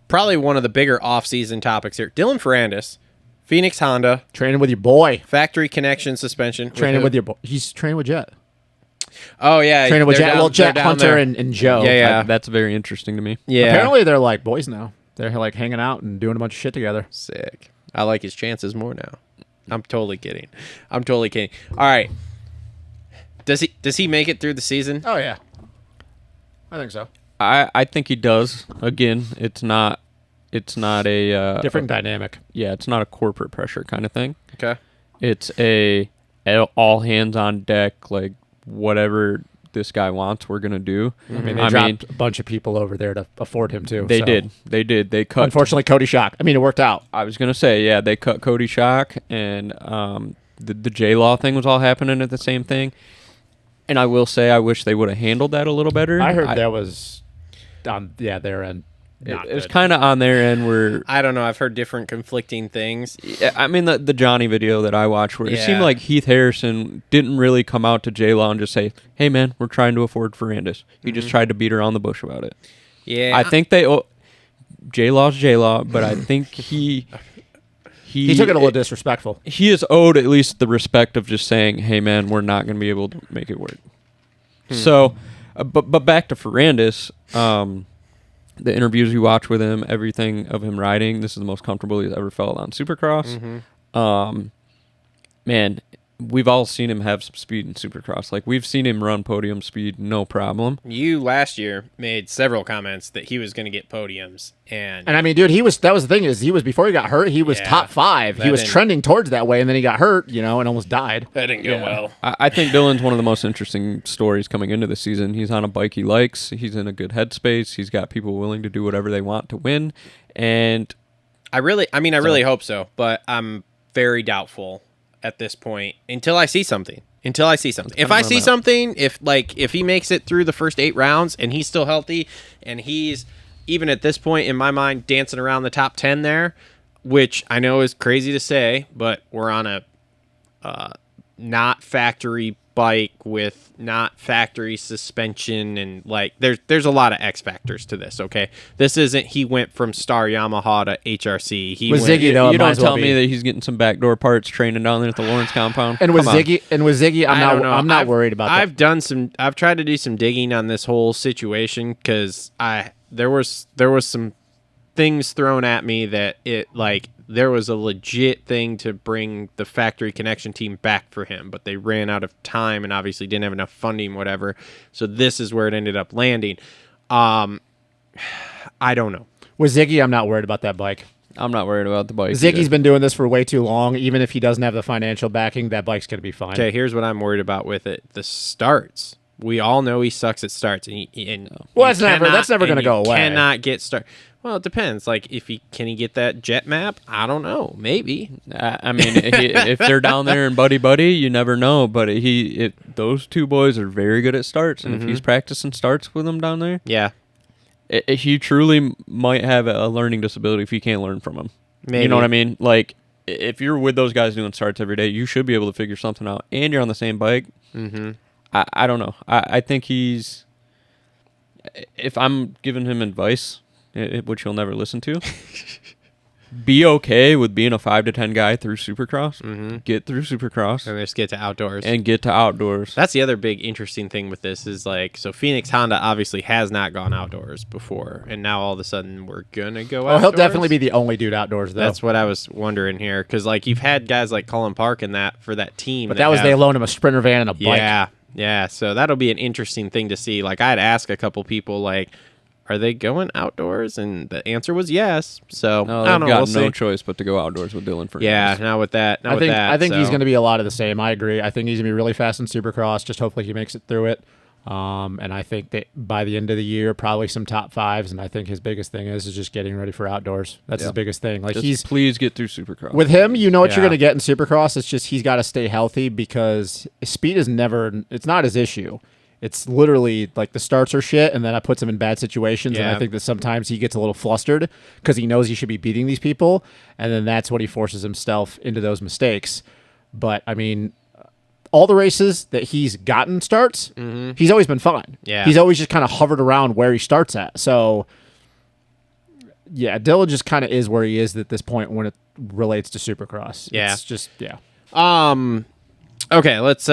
probably one of the bigger off-season topics here. Dylan Ferrandis, Phoenix Honda. Training with your boy. Factory connection suspension. Training with your boy. He's training with Jet. Oh, yeah. Training with Jet, Jet Hunter and Joe. Yeah. That's very interesting to me. Yeah. Apparently they're like boys now. They're like hanging out and doing a bunch of shit together. Sick. I like his chances more now. I'm totally kidding. All right. Does he make it through the season? Oh, yeah. I think so. I think he does. Again, it's not a Different dynamic. Yeah, it's not a corporate pressure kind of thing. Okay. It's a all hands on deck, like whatever this guy wants, we're gonna do. I mean, they dropped a bunch of people over there to afford him too. They did. They cut. Unfortunately, Cody Schock. I mean, it worked out. I was gonna say, yeah, they cut Cody Schock, and the J Law thing was all happening at the same thing. And I will say, I wish they would have handled that a little better. I heard that was on their end. It was kind of on their end where I don't know. I've heard different conflicting things. I mean, the Johnny video that I watched, where it seemed like Heath Harrison didn't really come out to J Law and just say, "Hey, man, we're trying to afford Ferrandis." He just tried to beat around the bush about it. Yeah, I think J Law, but I think he took it a little disrespectful. He is owed at least the respect of just saying, "Hey, man, we're not going to be able to make it work." So, but back to Ferrandis. The interviews you watch with him, everything of him riding, this is the most comfortable he's ever felt on Supercross. Man, we've all seen him have some speed in Supercross. Like, we've seen him run podium speed, no problem. You last year made several comments that he was going to get podiums, and I mean, dude, that was the thing is he was before he got hurt, he was top 5. He was trending towards that way, and then he got hurt, and almost died. That didn't go well. I think Dylan's one of the most interesting stories coming into the season. He's on a bike he likes. He's in a good headspace. He's got people willing to do whatever they want to win, and I really hope so, but I'm very doubtful at this point until I see something. If I see something, if he makes it through the first 8 rounds and he's still healthy and he's even at this point in my mind dancing around the top 10 there, which I know is crazy to say, but we're on a not factory bike with not factory suspension, and there's a lot of X factors to this. Okay, this isn't he went from Star Yamaha to HRC. Ziggy though, you don't tell me that he's getting some backdoor parts training down there at the Lawrence compound. And with Ziggy, I'm not worried about that. I've tried to do some digging on this whole situation because there was some things thrown at me that there was a legit thing to bring the factory connection team back for him, but they ran out of time and obviously didn't have enough funding, whatever. So this is where it ended up landing. I don't know. With Ziggy, I'm not worried about that bike. I'm not worried about the bike. Ziggy's been doing this for way too long. Even if he doesn't have the financial backing, that bike's going to be fine. Okay, here's what I'm worried about with it. The starts. We all know he sucks at starts. That's never going to go away. Cannot get start. Well, it depends. Can he get that jet map? I don't know. Maybe. I mean, if they're down there and buddy, you never know. But those two boys are very good at starts, and if he's practicing starts with them down there, he truly might have a learning disability if he can't learn from them. Maybe. You know what I mean? Like, if you're with those guys doing starts every day, you should be able to figure something out, and you're on the same bike. I don't know. I think he's. If I'm giving him advice, which he'll never listen to, be okay with being a 5 to 10 guy through Supercross. Get through Supercross and just get to outdoors. That's the other big interesting thing with this is so Phoenix Honda obviously has not gone outdoors before, and now all of a sudden we're gonna go outdoors. He'll definitely be the only dude outdoors though. That's what I was wondering here, because you've had guys like Cullen Park in that for that team, but they loaned him a Sprinter van and a bike. Yeah, so that'll be an interesting thing to see. I had asked a couple people, are they going outdoors? And the answer was yes. So no, I don't know. Got no choice but to go outdoors with Dylan Ferrandis. Yeah, now with that. I think he's going to be a lot of the same. I agree. I think he's going to be really fast in Supercross. Just hopefully he makes it through it. And I think that by the end of the year, probably some top 5s. And I think his biggest thing is just getting ready for outdoors. That's his biggest thing. Please get through Supercross. With him, you know what you're going to get in Supercross. It's just he's got to stay healthy, because speed is it's not his issue. It's literally the starts are shit, and then that puts him in bad situations. And I think that sometimes he gets a little flustered because he knows he should be beating these people, and then that's what he forces himself into those mistakes. But I mean, all the races that he's gotten starts, he's always been fine. Yeah, he's always just kind of hovered around where he starts at. So yeah, Dilla just kind of is where he is at this point when it relates to Supercross. Yeah. It's just, yeah. Okay, let's